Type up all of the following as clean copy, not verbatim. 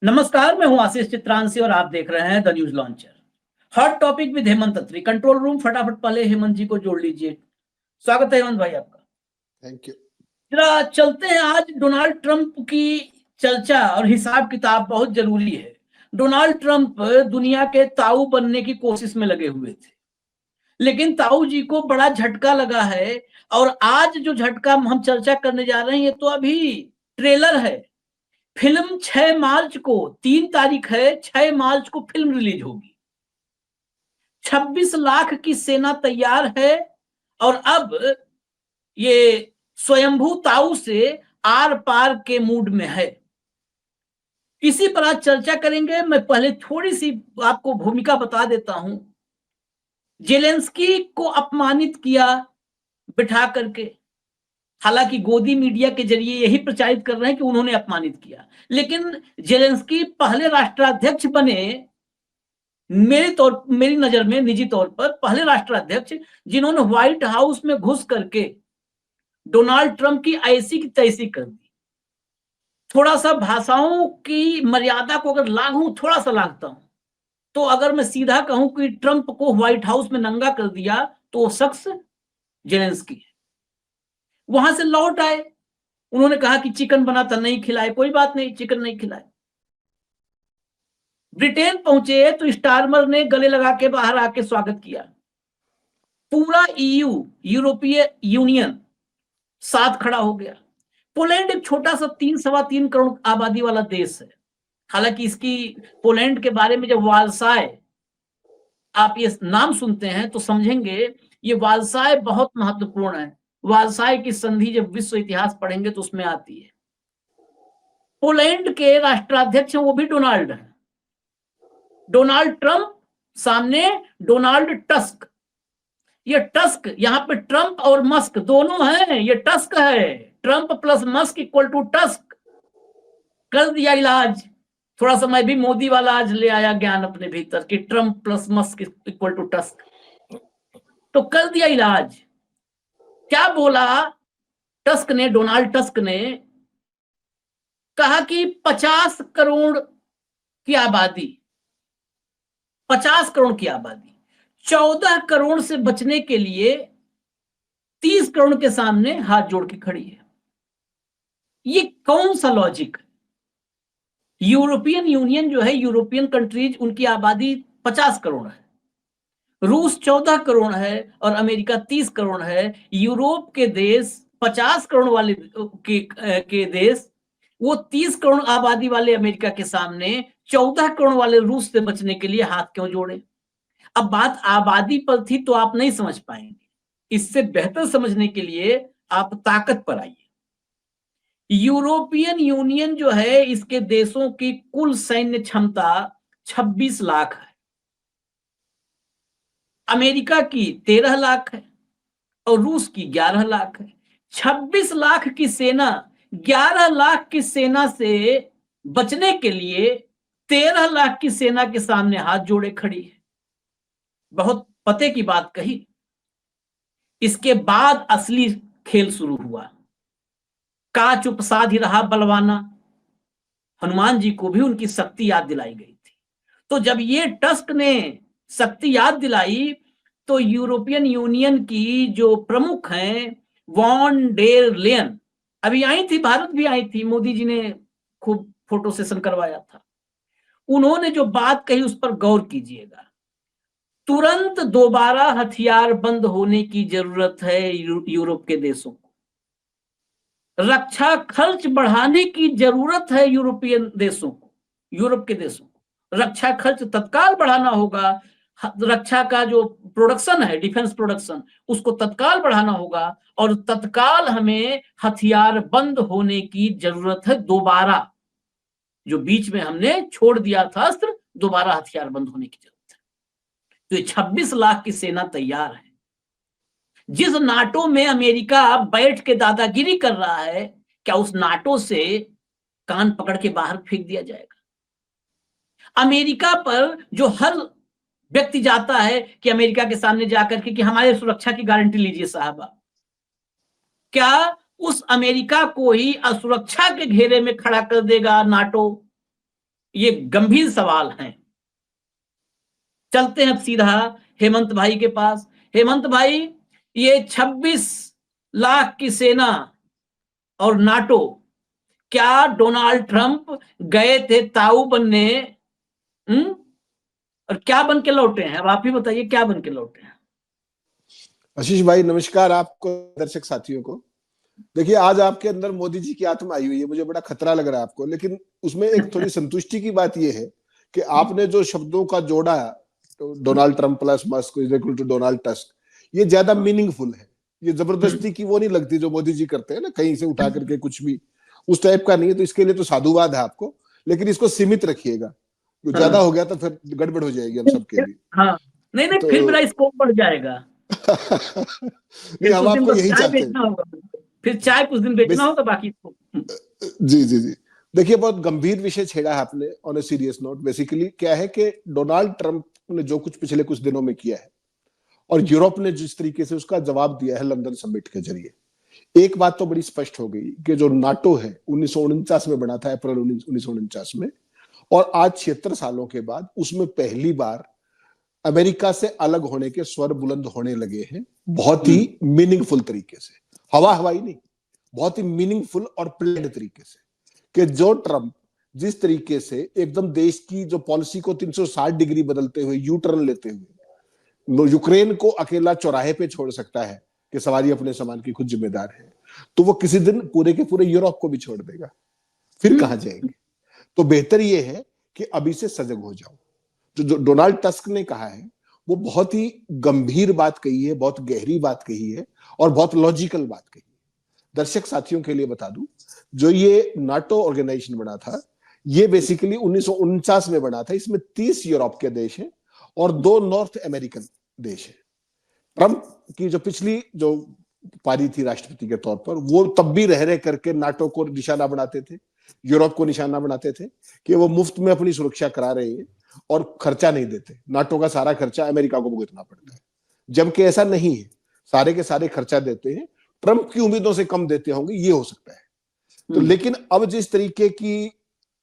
नमस्कार, मैं हूं आशीष चित्रांशी और आप देख रहे हैं the News Launcher. Hot topic with Hemant Atri. Control room, फटाफट पहले हेमंत जी को जोड़ लीजिए। स्वागत है हेमंत भाई आपका। Thank you. जरा चलते हैं, आज डोनाल्ड ट्रंप की चर्चा और हिसाब किताब बहुत जरूरी है। डोनाल्ड ट्रंप दुनिया के ताऊ बनने की कोशिश में लगे हुए थे, लेकिन ताऊ जी को बड़ा झटका लगा है। और आज जो झटका हम चर्चा करने जा रहे हैं, ये तो अभी ट्रेलर है। फिल्म 6 मार्च को, 3 तारीख है, 6 मार्च को फिल्म रिलीज होगी। 26 लाख की सेना तैयार है और अब ये स्वयंभू ताऊ से आर पार के मूड में है। इसी पर आज चर्चा करेंगे। मैं पहले थोड़ी सी आपको भूमिका बता देता हूं। जेलेंस्की को अपमानित किया बिठा करके, हालांकि गोदी मीडिया के जरिए यही प्रचारित कर रहे हैं कि उन्होंने अपमानित किया, लेकिन जेलेंस्की पहले राष्ट्राध्यक्ष बने, मेरी नजर में निजी तौर पर पहले राष्ट्राध्यक्ष जिन्होंने व्हाइट हाउस में घुस करके डोनाल्ड ट्रंप की ऐसी की तैसी कर दी। थोड़ा सा भाषाओं की मर्यादा को अगर लागू, थोड़ा सा लागता हूं, तो अगर मैं सीधा कहूं कि ट्रंप को व्हाइट हाउस में नंगा कर दिया, तो वो शख्स जेलेंस्की है। वहां से लौट आए, उन्होंने कहा कि चिकन बना था, नहीं खिलाए, कोई बात नहीं, चिकन नहीं खिलाए। ब्रिटेन पहुंचे तो स्टारमर ने गले लगा के बाहर आके स्वागत किया। पूरा ईयू, यूरोपीय यूनियन साथ खड़ा हो गया। पोलैंड एक छोटा सा 3-3.25 करोड़ आबादी वाला देश है। हालांकि इसकी, पोलैंड के बारे में जब वालसाय आप ये नाम सुनते हैं तो समझेंगे ये वालसाय बहुत महत्वपूर्ण है। वालसाय की संधि जब विश्व इतिहास पढ़ेंगे तो उसमें आती है। पोलैंड के राष्ट्राध्यक्ष वो भी डोनाल्ड है। डोनाल्ड ट्रंप, सामने डोनाल्ड टस्क। ये टस्क, यहां पे ट्रंप और मस्क दोनों हैं, ये टस्क है। Trump plus Musk equal to Tusk. कर दिया इलाज। थोड़ा सा मैं भी मोदी वाला आज ले आया ज्ञान अपने भीतर कि Trump plus Musk equal to Tusk. तो कर दिया इलाज। क्या बोला टस्क ने, डोनाल्ड टस्क ने कहा कि 50 करोड़ की आबादी, 50 करोड़ की आबादी 14 करोड़ से बचने के लिए 30 करोड़ के सामने हाथ जोड़ के खड़ी है। ये कौन सा लॉजिक? यूरोपियन यूनियन जो है, यूरोपियन कंट्रीज, उनकी आबादी 50 करोड़ है, रूस 14 करोड़ है और अमेरिका 30 करोड़ है। यूरोप के देश 50 करोड़ वाले के देश, वो 30 करोड़ आबादी वाले अमेरिका के सामने 14 करोड़ वाले रूस से बचने के लिए हाथ क्यों जोड़े? अब बात आबादी पर थी तो आप नहीं समझ पाएंगे। इससे बेहतर समझने के लिए आप ताकत पर आइए। यूरोपियन यूनियन जो है, इसके देशों की कुल सैन्य क्षमता 26 लाख है। अमेरिका की 13 लाख है और रूस की 11 लाख है। 26 लाख की सेना 11 लाख की सेना से बचने के लिए 13 लाख की सेना के सामने हाथ जोड़े खड़ी है। बहुत पते की बात कही। इसके बाद असली खेल शुरू हुआ। का चुप साध ही रहा बलवाना। हनुमान जी को भी उनकी शक्ति याद दिलाई गई थी। तो जब ये टस्क ने शक्ति याद दिलाई, तो यूरोपियन यूनियन की जो प्रमुख हैं, वॉन डेर लेयन, अभी आई थी, भारत भी आई थी, मोदी जी ने खूब फोटो सेशन करवाया था। उन्होंने जो बात कही उस पर गौर कीजिएगा। तुरंत दोबारा हथियार बंद होने की जरूरत है यूरोप के देशों को। रक्षा खर्च बढ़ाने की जरूरत है यूरोपियन देशों को, यूरोप के देशों को। रक्षा खर्च तत्काल बढ़ाना होगा। रक्षा का जो प्रोडक्शन है, डिफेंस प्रोडक्शन, उसको तत्काल बढ़ाना होगा और तत्काल हमें हथियार बंद होने की जरूरत है। दोबारा जो बीच में हमने छोड़ दिया था अस्त्र, दोबारा हथियार बंद होने की जरूरत है। तो ये 26 लाख की सेना तैयार है। जिस नाटो में अमेरिका बैठ के दादागिरी कर रहा है, क्या उस नाटो से कान पकड़ के बाहर फेंक दिया जाएगा? अमेरिका पर जो हर व्यक्ति जाता है कि अमेरिका के सामने जाकर के कि हमारे सुरक्षा की गारंटी लीजिए साहबा, क्या उस अमेरिका को ही असुरक्षा के घेरे में खड़ा कर देगा नाटो? ये गंभीर सवाल हैं। चलते हैं अब सीधा हेमंत भाई के पास। हेमंत भाई, ये 26 लाख की सेना और नाटो, क्या डोनाल्ड ट्रंप गए थे ताऊ बनने, और क्या बन के लौटे हैं? अब आप ही बताइए, क्या बन के लौटे हैं? आशीष भाई नमस्कार, आपको, दर्शक साथियों को। देखिए, आज आपके अंदर मोदी जी की आत्मा आई हुई है, मुझे बड़ा खतरा लग रहा है आपको, लेकिन उसमें एक थोड़ी संतुष्टि की बात यह है कि आपने जो शब्दों का जोड़ा, Donald Trump plus Musk is equal to Donald Tusk, ये ज्यादा मीनिंगफुल है। ये जबरदस्ती की वो नहीं लगती जो मोदी जी करते हैं ना, कहीं से उठा करके कुछ भी, उस टाइप का नहीं है। तो इसके लिए तो साधुवाद है आपको, लेकिन इसको सीमित रखिएगा, जो ज्यादा हो गया तो फिर गड़बड़ हो जाएगी हम सबके लिए। हाँ, नहीं नहीं, तो फिर मेरा स्कोप बढ़ जाएगा। नहीं, फिर हम कुछ दिन आपको बस यही चाय चाहते हैं। बेचना होगा, फिर चाय कुछ दिन बेचना होगा, बाकी जी जी जी, देखिए, बहुत गंभीर विषय छेड़ा है आपने on a serious note. Basically क्या है कि डोनाल्ड ट्रंप ने जो कुछ पिछले कुछ दिनों में किया है, और यूरोप ने जिस तरीके से उसका जवाब दिया है लंदन समिट के जरिए, एक बात तो बड़ी स्पष्ट हो गई कि जो नाटो है 1949 में बना था, अप्रैल 1949 में, और आज 76 सालों के बाद उसमें पहली बार अमेरिका से अलग होने के स्वर बुलंद होने लगे हैं, बहुत ही मीनिंगफुल तरीके से। हवा हवाई नहीं, बहुत ही मीनिंगफुल और प्लान्ड तरीके से। कि जो ट्रंप जिस तरीके से एकदम देश की जो पॉलिसी को 360 डिग्री बदलते हुए, यू टर्न लेते हुए यूक्रेन को अकेला चौराहे पे छोड़ सकता है कि सवारी अपने सामान की खुद जिम्मेदार है, तो वो किसी दिन पूरे के पूरे यूरोप को भी छोड़ देगा। फिर कहां जाएंगे? तो बेहतर ये है कि अभी से सजग हो जाओ। जो डोनाल्ड टस्क ने कहा है वो बहुत ही गंभीर बात कही है, बहुत गहरी बात कही है, और बहुत लॉजिकल बात कही है। दर्शक साथियों के लिए बता दूं, जो ये नाटो ऑर्गेनाइजेशन बना था, ये बेसिकली 1949 में बना था। इसमें 30 यूरोप के देश हैं और 2 नॉर्थ अमेरिकन देश हैं। ट्रंप की जो पिछली जो पारी थी राष्ट्रपति के तौर पर, वो तब भी रह रहे करके नाटो को निशाना बनाते थे, यूरोप को निशाना बनाते थे कि वो मुफ्त में अपनी सुरक्षा करा रहे हैं और खर्चा नहीं देते। नाटो का सारा खर्चा अमेरिका को भुगतना पड़ता है, जबकि ऐसा नहीं है, सारे के सारे खर्चा देते हैं। ट्रंप की उम्मीदों से कम देते होंगे, ये हो सकता है। तो लेकिन अब जिस तरीके की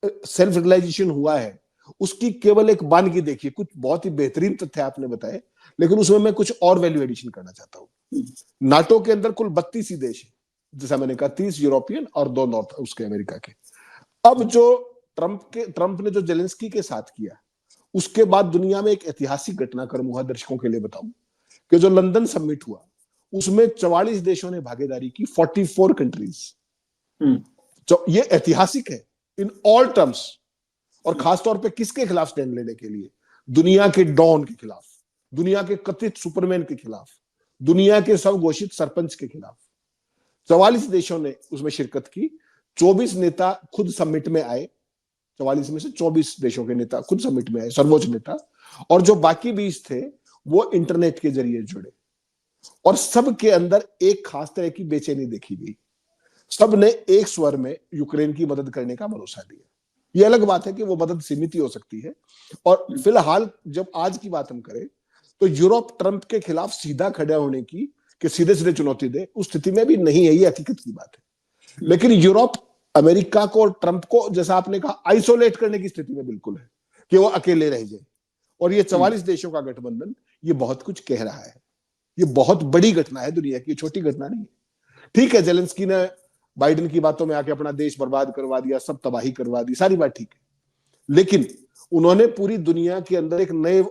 सेल्फ रियलाइजेशन हुआ है, उसकी केवल एक बानगी देखिए। कुछ बहुत ही बेहतरीन तथ्य आपने बताए, लेकिन उसमें मैं कुछ और वैल्यू एडिशन करना चाहता हूं। नाटो के अंदर कुल 32 ही देश है, जैसा मैंने कहा, 30 यूरोपियन और 2 नॉर्थ उसके अमेरिका के। अब जो ट्रंप ने जो जेलेंस्की के साथ किया, उसके बाद दुनिया में एक ऐतिहासिक घटनाक्रम हुआ। दर्शकों के लिए बताऊं कि जो लंदन समिट हुआ, उसमें 44 देशों ने भागीदारी की, 44 कंट्रीज। तो ये ऐतिहासिक है इन ऑल टर्म्स, और खासतौर पे किसके खिलाफ स्टैंड लेने के लिए? दुनिया के डॉन के खिलाफ, दुनिया के कथित सुपरमैन के खिलाफ, दुनिया के स्वघोषित सरपंच के खिलाफ। 44 देशों ने उसमें शिरकत की, 24 नेता खुद समिट में आए। 44 में से 24 देशों के नेता खुद समिट में आए, सर्वोच्च नेता, और जो बाकी 20 थे वो इंटरनेट के जरिए जुड़े। और सबके अंदर एक खास तरह की बेचैनी देखी गई। सब ने एक स्वर में यूक्रेन की मदद करने का भरोसा दिया। ये अलग बात है कि वो मदद सीमित ही हो सकती है। और फिलहाल जब आज की बात हम करें, तो यूरोप ट्रंप के खिलाफ सीधा खड़ा होने की, कि सीधे सीधे चुनौती दे, उस स्थिति में भी नहीं है। ये हकीकत की बात है। लेकिन यूरोप अमेरिका को और ट्रंप को, जैसा आपने कहा, आइसोलेट करने की स्थिति में बिल्कुल है कि वो अकेले रह जाए। और ये 44 देशों का गठबंधन, ये बहुत कुछ कह रहा है। ये बहुत बड़ी घटना है दुनिया की, छोटी घटना नहीं है। ठीक है, जेलेंस्की ने बाइडेन की बातों में आके अपना देश बर्बाद करवा दिया, सब तबाही करवा दी, सारी बात ठीक है, लेकिन उन्होंने पूरी दुनिया के अंदर एक नए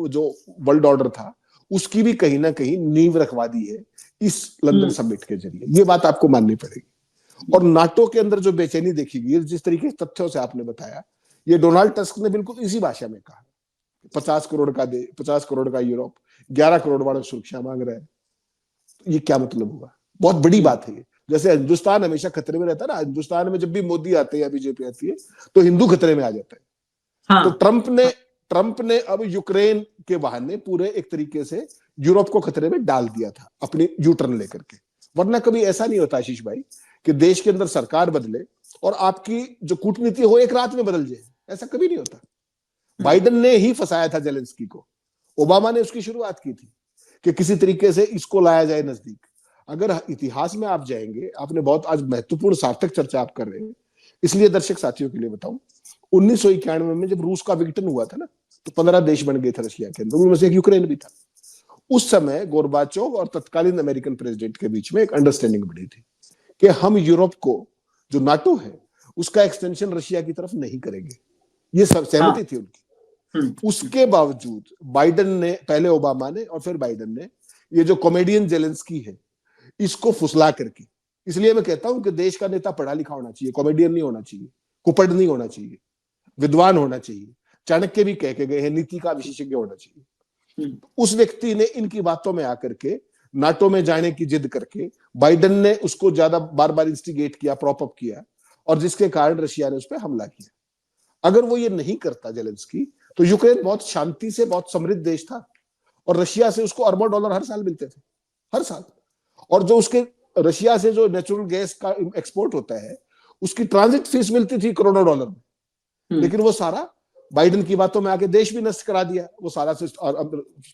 जो वर्ल्ड ऑर्डर था, उसकी भी कहीं ना कहीं नींव रखवा दी है इस लंदन समिट के जरिए। ये बात आपको माननी पड़ेगी। और नाटो के अंदर जो बेचैनी देखी गई, जिस तरीके के तथ्यों से आपने बताया, ये डोनाल्ड टस्क ने बिल्कुल इसी भाषा में कहा। 50 करोड़ का 50 करोड़ का यूरोप, 11 करोड़ वाला सुरक्षा मांग रहा है। ये क्या मतलब हुआ? बहुत बड़ी बात है। जैसे हिंदुस्तान हमेशा खतरे में रहता है ना, हिंदुस्तान में जब भी मोदी आते हैं या बीजेपी आती है तो हिंदू खतरे में आ जाता है। हाँ, तो ट्रंप ने अब यूक्रेन के बहाने पूरे एक तरीके से यूरोप को खतरे में डाल दिया था, अपनी यू टर्न लेकर के। वरना कभी ऐसा नहीं होता आशीष भाई कि देश के अंदर सरकार बदले और आपकी जो कूटनीति हो एक रात में बदल जाए। ऐसा कभी नहीं होता। बाइडेन ने ही फंसाया था जेलेंस्की को, ओबामा ने उसकी शुरुआत की थी कि किसी तरीके से इसको लाया जाए नजदीक। अगर इतिहास में आप जाएंगे, आपने बहुत आज महत्वपूर्ण सार्थक चर्चा आप कर रहे हैं, इसलिए दर्शक साथियों के लिए बताऊं, 1991 में जब रूस का विघटन हुआ था ना, तो 15 देश बन गए थे रशिया के अंदर, उनमें से एक यूक्रेन भी था। उस समय गोरबाचोव और तत्कालीन अमेरिकन प्रेसिडेंट के बीच में एक अंडरस्टैंडिंग बनी थी कि हम यूरोप को, जो नाटो है, उसका एक्सटेंशन रशिया की तरफ नहीं करेंगे। ये सब सहमति थी उनकी। उसके बावजूद बाइडेन ने, पहले ओबामा ने और फिर बाइडेन ने, ये जो कॉमेडियन जेलेंस्की है इसको फुसला करके, इसलिए मैं कहता हूं कि देश का नेता पढ़ा लिखा होना चाहिए, कॉमेडियन नहीं होना चाहिए, कुपड़ नहीं होना चाहिए, विद्वान होना चाहिए। चाणक्य भी कह के गए हैं, नीति का विशेषज्ञ होना चाहिए। उस व्यक्ति ने इनकी बातों में आकर के नाटो में जाने की जिद करके बाइडेन ने उसको ज्यादा बार बार इंस्टिगेट किया, प्रॉप अप किया, और जिसके कारण रशिया ने उस पर हमला किया। अगर वो ये नहीं करता जेलेंस्की, तो यूक्रेन बहुत शांति से बहुत समृद्ध देश था और रशिया से उसको अरबों डॉलर हर साल मिलते थे, हर साल। और जो उसके रशिया से जो नेचुरल गैस का एक्सपोर्ट होता है उसकी ट्रांजिट फीस मिलती थी करोड़ों डॉलर में। लेकिन वो सारा बाइडेन की बातों में आके देश भी नष्ट करा दिया, वो सारा से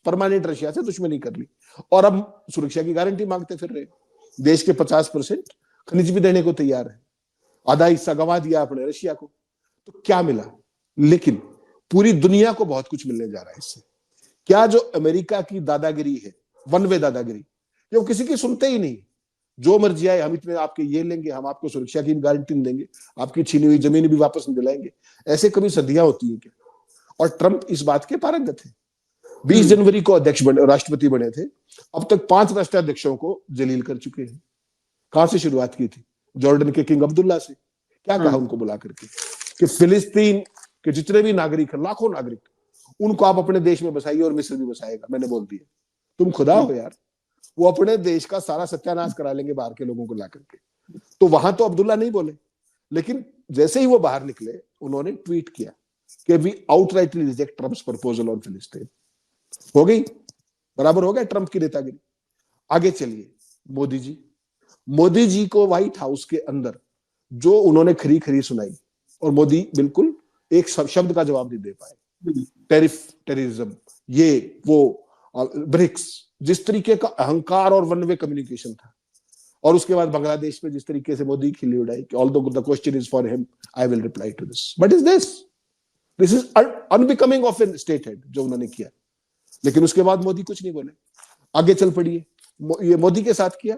परमानेंट रशिया से दुश्मनी कर ली, और अब सुरक्षा की गारंटी मांगते फिर रहे। देश के 50% खनिज भी देने को तैयार है, आधा हिस्सा गंवा दिया अपने रशिया को। तो क्या मिला? लेकिन पूरी दुनिया को बहुत कुछ मिलने जा रहा है इससे। क्या जो अमेरिका की दादागिरी है, वन वे दादागिरी, वो किसी की सुनते ही नहीं, जो मर्जी आए, हम इतने आपके ये लेंगे, हम आपको सुरक्षा की गारंटी देंगे, आपकी छीनी हुई जमीन भी वापस दिलाएंगे। ऐसे कभी सदियां होती है क्या? और ट्रंप इस बात के पारंगत है। 20 जनवरी को राष्ट्रपति बने थे, अब तक 5 राष्ट्राध्यक्षों को जलील कर चुके हैं। कहां से शुरुआत की थी? जॉर्डन के किंग अब्दुल्ला से। क्या कहा उनको बुला करके कि फिलिस्तीन के जितने भी नागरिक हैं, लाखों नागरिक, उनको आप अपने देश में बसाइए और मिस्र भी बसाएगा। मैंने बोल दिया, तुम खुदा हो यार। वो अपने देश का सारा सत्यानाश करा लेंगे बाहर के लोगों को ला करके। तो वहां तो अब्दुल्ला नहीं बोले, लेकिन जैसे ही वो बाहर निकले उन्होंने ट्वीट किया कि we outrightly reject Trump's proposal on फिलिस्तीन। हो गई, बराबर हो गया ट्रंप की नेतागिरी। आगे चलिए, मोदी जी को व्हाइट हाउस के अंदर जो उन्होंने खरी खरी सुनाई, और मोदी बिल्कुल एक शब्द का जवाब नहीं दे पाए। टेररिज्म, ये वो, ब्रिक्स, जिस तरीके का अहंकार और वन वे कम्युनिकेशन था, और उसके बाद बांग्लादेश में जिस तरीके से मोदी खिल्ली उड़ाई कि although the question is for him, I will reply to this, what is this is unbecoming of an state head जो उन्होंने किया। लेकिन उसके बाद मोदी कुछ नहीं बोले, आगे चल पड़िए। ये मोदी के साथ किया,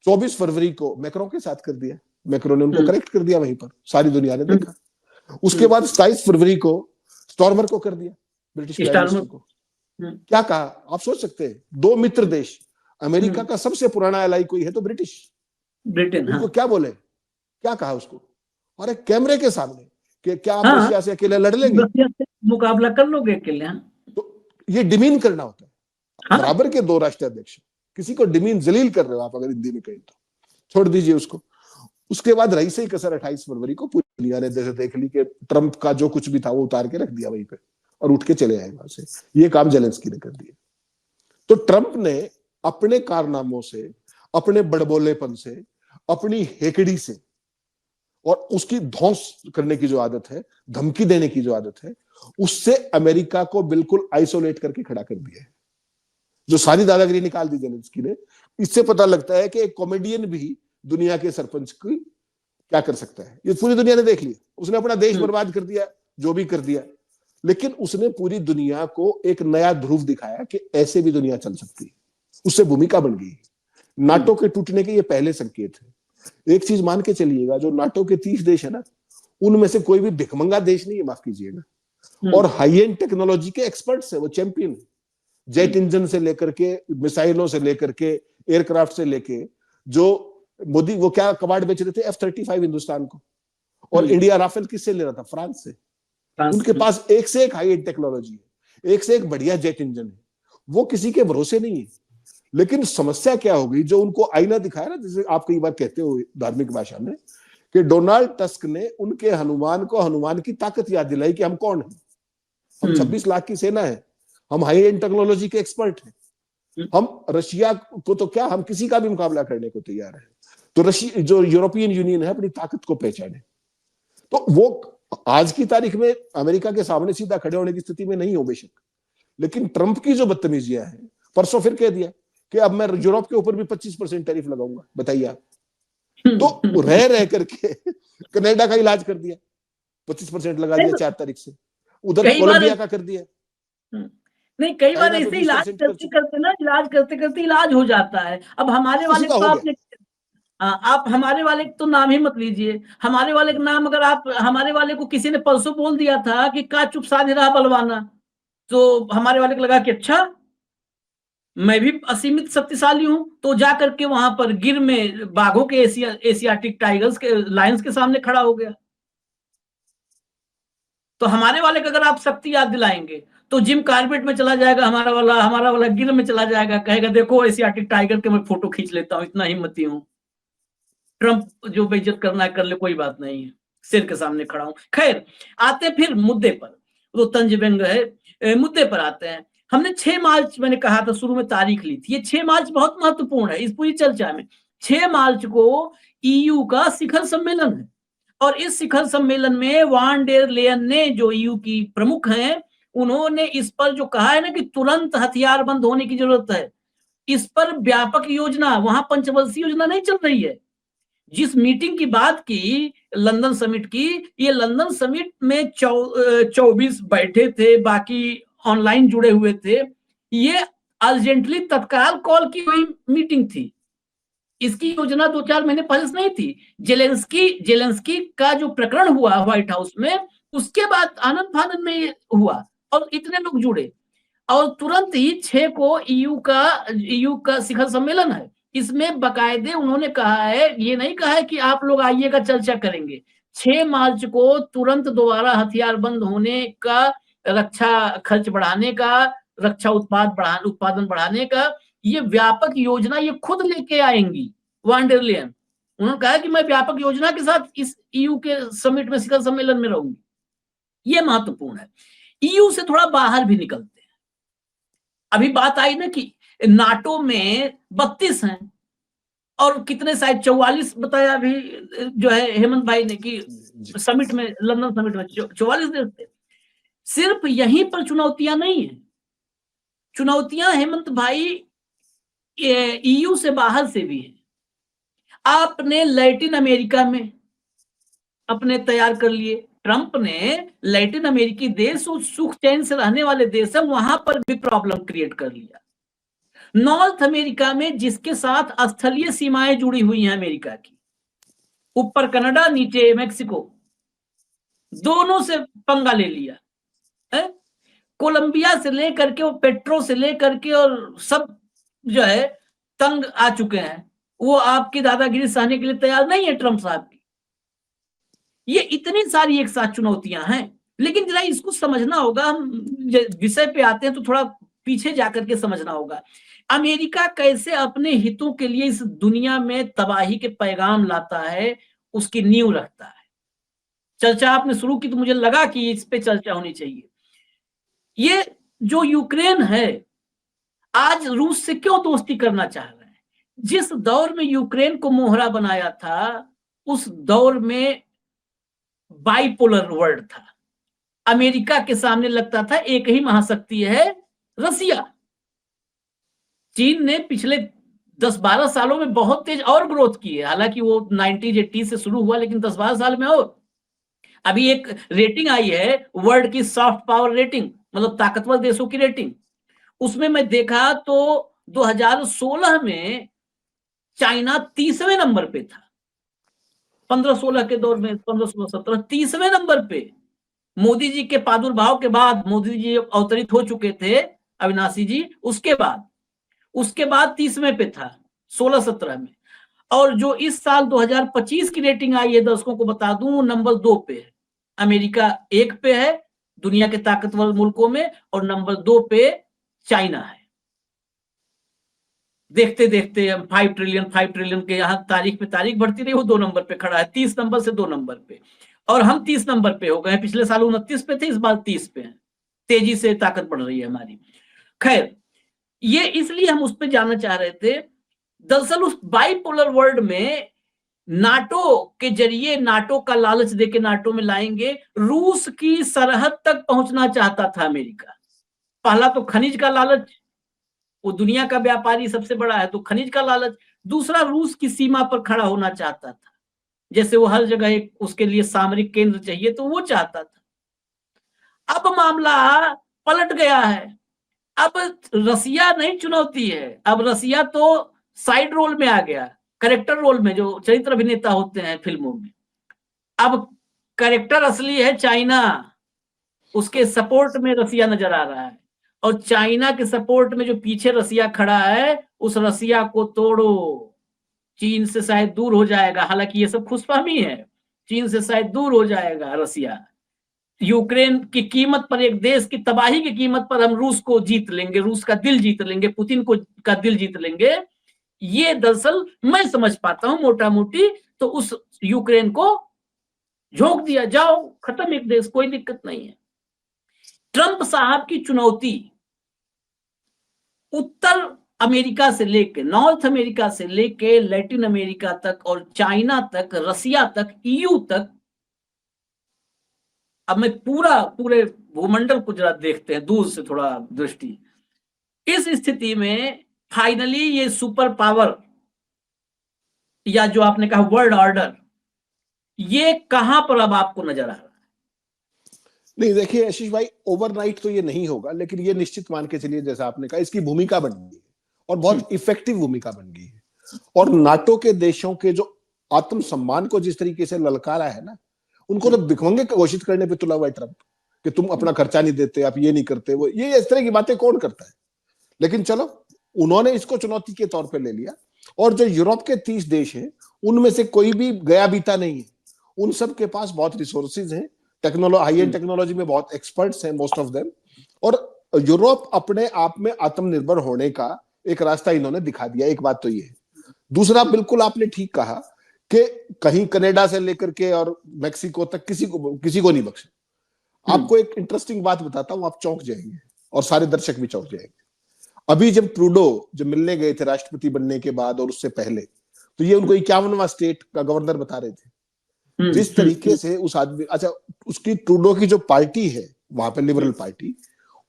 24 फरवरी को मैक्रो के साथ कर दिया, मैक्रो ने उनको करेक्ट कर दिया वहीं पर, सारी दुनिया ने देखा। उसके बाद 27 फरवरी को स्टॉर्मर को कर दिया, ब्रिटिश प्राइम मिनिस्टर को। क्या कहा आप सोच सकते हैं? 2 मित्र देश, अमेरिका का सबसे पुराना एलाई कोई है तो ब्रिटेन, उनको क्या बोले, क्या कहा उसको? और एक कैमरे के सामने कि क्या आप रशिया से अकेले लड़ लेंगे, मुकाबला कर लोगे अकेले? तो ये डिमीन करना होता है। बराबर के 2 राष्ट्राध्यक्ष, किसी को डिमीन, जलील कर रहे हो आप अगर हिंदी में कहें तो, छोड़ दीजिए उसको। उसके बाद रही से कसर 28 फरवरी को पूरी दुनिया ने जैसे देख ली कि ट्रंप का जो कुछ भी था वो उतार के रख दिया वहीं पे और उठ के चले आए वहां से। ये काम जेलेंस्की ने कर दिया। तो ट्रंप ने अपने कारनामों से, अपने बड़बोलेपन से, अपनी हेकड़ी से, और उसकी ध्वंस करने की जो आदत है, धमकी देने की जो आदत है, उससे अमेरिका को बिल्कुल आइसोलेट करके खड़ा कर दिया है। जो सारी दादागिरी निकाल दी जेलेंस्की ने, इससे पता लगता है कि एक कॉमेडियन भी दुनिया के सरपंच की क्या कर सकता है। ये पूरी दुनिया ने देख लिया। उसने अपना देश बर्बाद कर दिया, जो भी कर दिया, लेकिन उसने पूरी दुनिया को एक नया ध्रुव दिखाया कि ऐसे भी दुनिया चल सकती है। उससे भूमिका बन गई। नाटो के टूटने के ये पहले संकेत है। एक चीज मान के चलिएगा, जो नाटो के 30 देश है ना, उनमें से कोई भी भिखमंगा देश नहीं है, माफ कीजिएगा, और हाई एंड टेक्नोलॉजी के एक्सपर्ट्स है, वो चैंपियन है। जेट इंजन से लेकर के, मिसाइलों से लेकर के, एयरक्राफ्ट से लेके, जो मोदी वो क्या कबाड़ बेच रहे थे F-35 हिंदुस्तान को, और इंडिया राफेल किससे ले रहा था? फ्रांस से। उनके पास एक से एक हाई एंड टेक्नोलॉजी है, एक से एक बढ़िया जेट इंजन है, वो किसी के भरोसे नहीं है। लेकिन समस्या क्या हो गई, जो उनको आईना दिखाया ना, जैसे आप कई बार कहते हो धार्मिक भाषा में, कि डोनाल्ड टस्क ने उनके हनुमान को हनुमान की ताकत याद दिलाई कि हम कौन हैं। हम 26 लाख की सेना है, हम हाई एंड टेक्नोलॉजी के एक्सपर्ट हैं, हम रशिया को तो क्या, हम किसी का भी मुकाबला करने को तैयार है। तो रशिया, जो यूरोपियन यूनियन है, अपनी ताकत को पहचाने। तो वो आज की तारीख में अमेरिका के सामने सीधा खड़े होने की स्थिति में नहीं हो बेशक, लेकिन ट्रंप की जो बदतमीजियां हैं, परसों फिर कह दिया कि अब मैं यूरोप के ऊपर भी 25% टैरिफ लगाऊंगा, बताइए आप। तो रह करके कनाडा का इलाज कर दिया, 25% लगा दिया 4 तारीख से। उधर कई बार कोलंबिया का कर दिया। नहीं, कई बार चाइना तो ऐसे 20% कर चुका। इलाज करते करते इलाज हो जाता है। अब हमारे किसी वाले का तो हो गया। आपने, आप हमारे वाले तो नाम ही मत लीजिए। हमारे वाले का नाम, अगर आप हमारे वाले को किसी ने परसों बोल दिया था कि का चुप साधे रहा बलवाना, तो हमारे वाले को लगा कि अच्छा, मैं भी असीमित शक्तिशाली हूं, तो जा करके वहां पर गिर में बाघों के एशियाटिक टाइगर्स के लायंस के सामने खड़ा हो गया। तो हमारे वाले को अगर आप शक्ति याद दिलाएंगे तो जिम कार्बेट में चला जाएगा, हमारा वाला गिर में चला जाएगा, कहेगा देखो एशियाटिक टाइगर के मैं फोटो खींच लेता हूं, इतना हिम्मती हूं। ट्रंप जो बेइज्जत करना है कर ले, कोई बात नहीं है, सिर के सामने खड़ा हूं। खैर, आते फिर मुद्दे पर, तो तंज व्यंग है, मुद्दे पर आते हैं। हमने 6 मार्च, मैंने कहा था शुरू में तारीख ली थी, ये 6 मार्च बहुत महत्वपूर्ण है इस पूरी चर्चा में। 6 मार्च को ईयू का शिखर सम्मेलन है, और इस शिखर सम्मेलन में वान डेर लेयन ने, जो ईयू की प्रमुख हैं, उन्होंने इस पर जो कहा है ना कि तुरंत हथियार बंद होने की जरूरत है, इस पर व्यापक योजना, वहां पंचवर्षीय योजना नहीं चल रही है। जिस मीटिंग की बात की लंदन समिट की, ये लंदन समिट में 24 बैठे थे, बाकी ऑनलाइन जुड़े हुए थे। ये अर्जेंटली तत्काल कॉल की हुई मीटिंग थी। इसकी योजना 2-4 महीने पहले से नहीं थी। जेलेंस्की का जो प्रकरण हुआ व्हाइट हाउस में, उसके बाद आनंद फानंद में ये हुआ और इतने लोग जुड़े, और तुरंत ही 6 को ईयू का शिखर सम्मेलन है। इसमें बकायदे उन्होंने कहा है, ये नहीं कहा है कि आप लोग आइएगा चर्चा करेंगे। 6 मार्च को तुरंत दोबारा हथियार बंद होने का, रक्षा खर्च बढ़ाने का, रक्षा उत्पादन बढ़ाने का, ये व्यापक योजना ये खुद लेके आएंगी वान डेर लेयन। उन्होंने कहा कि मैं व्यापक योजना के साथ इस ईयू के समिट में, शिखर सम्मेलन में रहूंगी। ये महत्वपूर्ण है। ईयू से थोड़ा बाहर भी निकलते हैं। अभी बात आई ना कि नाटो में 32 हैं, और कितने, शायद 44 बताया अभी जो है हेमंत भाई ने, कि समिट में, लंदन समिट में 44 देश थे। सिर्फ यहीं पर चुनौतियां नहीं है, चुनौतियां हेमंत भाई ईयू से बाहर से भी है। आपने लैटिन अमेरिका में अपने तैयार कर लिए, ट्रंप ने लैटिन अमेरिकी देश, सुख चैन से रहने वाले देश है, वहां पर भी प्रॉब्लम क्रिएट कर लिया। नॉर्थ अमेरिका में, जिसके साथ स्थलीय सीमाएं जुड़ी हुई हैं अमेरिका की, ऊपर कनाडा, नीचे मेक्सिको, दोनों से पंगा ले लिया है। कोलंबिया से लेकर के, वो पेट्रो से लेकर के, और सब जो है तंग आ चुके हैं। वो आपकी दादागिरी सहने के लिए तैयार नहीं है ट्रंप साहब की। ये इतनी सारी एक साथ चुनौतियां हैं, लेकिन जरा इसको समझना होगा। हम विषय पे आते हैं तो थोड़ा पीछे जाकर के समझना होगा। अमेरिका कैसे अपने हितों के लिए इस दुनिया में तबाही के पैगाम लाता है, उसकी नींव रखता है। चर्चा आपने शुरू की तो मुझे लगा कि इस पे चर्चा होनी चाहिए। ये जो यूक्रेन है, आज रूस से क्यों दोस्ती करना चाह रहे हैं? जिस दौर में यूक्रेन को मोहरा बनाया था, उस दौर में बाइपोलर वर्ल्ड था। अमेरिका के सामने लगता था एक ही महाशक्ति है, रसिया। चीन ने पिछले 10-12 सालों में बहुत तेज और ग्रोथ की है, हालांकि वो 90s 80s से शुरू हुआ, लेकिन 10-12 साल में और अभी एक रेटिंग आई है, वर्ल्ड की सॉफ्ट पावर रेटिंग, मतलब ताकतवर देशों की रेटिंग। उसमें मैं देखा तो 2016 में चाइना 30वें नंबर पे था। 15-16 के दौर में, 15-16-17 30वें नंबर पे। मोदी जी के प्रादुर्भाव के बाद, मोदी जी अवतरित हो चुके थे, अविनाशी जी, उसके बाद 30वें पे था 16-17 में। और जो इस साल 2025 की रेटिंग आई है, दर्शकों को बता दूं, नंबर 2 पे है। अमेरिका 1 पे है दुनिया के ताकतवर मुल्कों में, और नंबर 2 पे चाइना है। देखते देखते हम 5 ट्रिलियन के यहाँ तारीख पे तारीख बढ़ती रही, वो 2 नंबर पे खड़ा है, 30 नंबर से 2 नंबर पे, और हम 30 नंबर पे हो गए। पिछले साल 29 पे थे, इस बार 30 पे हैं। तेजी से ताकत बढ़ रही है हमारी। खैर, ये इसलिए हम उस पर जाना चाह रहे थे। दरअसल उस बाइपोलर वर्ल्ड में नाटो के जरिए, नाटो का लालच देके नाटो में लाएंगे, रूस की सरहद तक पहुंचना चाहता था अमेरिका। पहला तो खनिज का लालच, वो दुनिया का व्यापारी सबसे बड़ा है, तो खनिज का लालच। दूसरा, रूस की सीमा पर खड़ा होना चाहता था। जैसे वो हर जगह एक उसके लिए सामरिक केंद्र चाहिए, तो वो चाहता था। अब मामला पलट गया है। अब रसिया नहीं चुनौती है, अब रसिया तो साइड रोल में आ गया, करेक्टर रोल में, जो चरित्र अभिनेता होते हैं फिल्मों में। अब करेक्टर असली है चाइना, उसके सपोर्ट में रसिया नजर आ रहा है, और चाइना के सपोर्ट में जो पीछे रसिया खड़ा है, उस रसिया को तोड़ो, चीन से शायद दूर हो जाएगा। हालांकि ये सब खुशफहमी है, चीन से शायद दूर हो जाएगा रसिया। यूक्रेन की कीमत पर, एक देश की तबाही की कीमत पर हम रूस को जीत लेंगे, रूस का दिल जीत लेंगे, पुतिन को का दिल जीत लेंगे। ये दरअसल मैं समझ पाता हूं मोटा मोटी, तो उस यूक्रेन को झोंक दिया, जाओ खत्म एक देश, कोई दिक्कत नहीं है। ट्रंप साहब की चुनौती उत्तर अमेरिका से लेके, नॉर्थ अमेरिका से लेके लैटिन अमेरिका तक और चाइना तक, रसिया तक, ईयू तक। अब मैं पूरे भूमंडल को जरा देखते हैं दूर से थोड़ा दृष्टि। इस स्थिति में फाइनली ये सुपर पावर, या जो आपने कहा वर्ल्ड ऑर्डर, ये कहां पर अब आपको नजर आ रहा है? नहीं देखिए आशीष भाई, ओवरनाइट तो ये नहीं होगा, लेकिन ये निश्चित मान के चलिए, जैसा आपने कहा, इसकी भूमिका बन गई है और बहुत इफेक्टिव भूमिका बन गई है। और नाटो के देशों के जो आत्मसम्मान को जिस तरीके से ललकारा है ना, उनको तो भिखमंगे घोषित करने पे तुला हुआ है ट्रंप, कि तुम अपना खर्चा नहीं देते, आप ये नहीं करते, वो ये इस तरह की बातें कौन करता है। लेकिन चलो, उन्होंने इसको चुनौती के तौर पे ले लिया। और जो यूरोप के 30 देश हैं, उनमें से कोई भी गया बीता नहीं है। उन सब के पास बहुत रिसोर्सेज हैं, हाई एंड टेक्नोलॉजी में बहुत एक्सपर्ट्स हैं, मोस्ट ऑफ देम। और यूरोप अपने आप में आत्मनिर्भर होने का एक रास्ता इन्होंने दिखा दिया। एक बात तो ये है। दूसरा, बिल्कुल आपने ठीक कहा कि कहीं कनाडा से लेकर के और मैक्सिको तक किसी को नहीं बख्शा। आपको एक इंटरेस्टिंग बात बताता हूं, आप चौंक जाएंगे और सारे दर्शक भी चौंक जाएंगे। अभी जब ट्रूडो जब मिलने गए थे राष्ट्रपति बनने के बाद और उससे पहले, तो ये उनको 51वां स्टेट का गवर्नर बता रहे थे। जिस तरीके से उस आदमी, अच्छा, उसकी ट्रूडो की जो पार्टी है वहां पे, लिबरल पार्टी,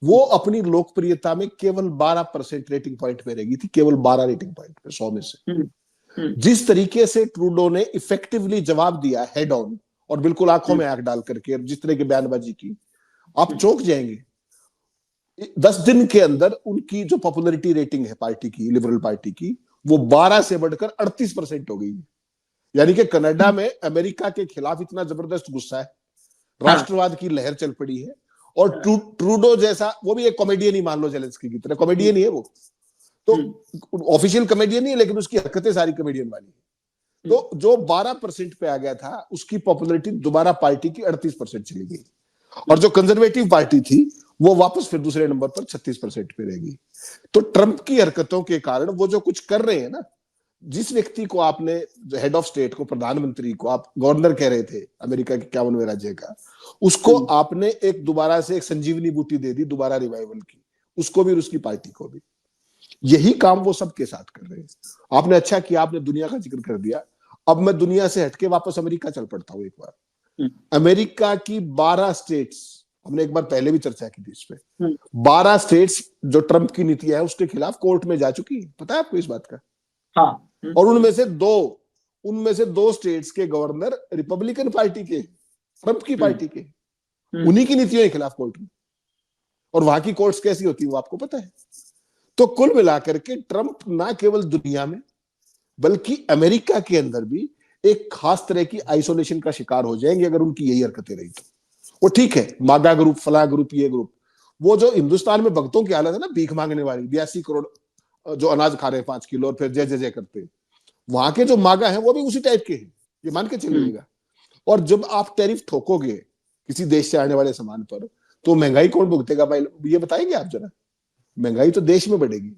वो अपनी लोकप्रियता में केवल 12% रेटिंग पॉइंट पे रहेगी थी, केवल 12 रेटिंग पॉइंट पे 100 में से। जिस तरीके से ट्रूडो ने इफेक्टिवली जवाब दिया हेड ऑन, और बिल्कुल आंखों में आंख डाल करके, जिस तरह की बयानबाजी की, आप चौंक जाएंगे। 10 दिन के अंदर उनकी जो पॉपुलरिटी रेटिंग है पार्टी की, लिबरल पार्टी की, वो 12 से बढ़कर 38% हो गई। यानी कि कनाडा में अमेरिका के खिलाफ इतना जबरदस्त गुस्सा है, राष्ट्रवाद की लहर चल पड़ी है। और ट्रूडो जैसा, वो भी एक कॉमेडियन ही मान लो, जेलेंस्की की तरह कॉमेडियन ही है वो, तो ऑफिशियल कॉमेडियन नहीं है, लेकिन उसकी हरकतें सारी कॉमेडियन वाली है। तो जो 12% पे आ गया था, उसकी पॉपुलरिटी दोबारा पार्टी की 38% चली गई। और जो कंजर्वेटिव पार्टी थी, वो वापस फिर दूसरे नंबर पर 36% पे रह गई। तो ट्रंप की हरकतों के कारण वो जो कुछ कर रहे हैं ना, जिस व्यक्ति को आपने, हेड ऑफ स्टेट को, प्रधानमंत्री को आप गवर्नर कह रहे थे अमेरिका के 51वें राज्य का, उसको आपने एक दोबारा से एक संजीवनी बूटी दे दी, दोबारा रिवाइवल की, उसको भी और उसकी पार्टी को भी। यही काम वो सबके साथ कर रहे हैं। आपने अच्छा किया, आपने दुनिया का जिक्र कर दिया। अब मैं दुनिया से हटके वापस अमेरिका चल पड़ता हूं एक बार। अमेरिका की 12 स्टेट्स, हमने एक बार पहले भी चर्चा की थी इस पे, 12 स्टेट्स जो ट्रंप की नीति है उसके खिलाफ कोर्ट में जा चुकी है। पता है आपको इस बात का? हाँ। और उनमें से दो स्टेट्स के गवर्नर रिपब्लिकन पार्टी के, ट्रंप की पार्टी के, उन्हीं की नीतियों के खिलाफ कोर्ट में। और वहां की कोर्ट्स कैसी होती है वो आपको पता है। तो कुल मिलाकर के ट्रंप ना केवल दुनिया में, बल्कि अमेरिका के अंदर भी एक खास तरह की आइसोलेशन का शिकार हो जाएंगे अगर उनकी यही हरकतें रही तो। वो ठीक है, मागा ग्रुप, फला ग्रुप, ये ग्रुप, वो जो हिंदुस्तान में भक्तों की हालत है ना, भीख मांगने वाली, 82 करोड़ जो अनाज खा रहे हैं 5 किलो और फिर जय जय जय करते हैं, वहां के जो मागा हैं वो भी उसी टाइप के हैं, ये मान के चलिएगा। और जब आप टैरिफ ठोकोगे किसी देश से आने वाले सामान पर, तो महंगाई कौन भुगतेगा भाई, ये बताएंगे आप जरा? महंगाई तो देश में बढ़ेगी।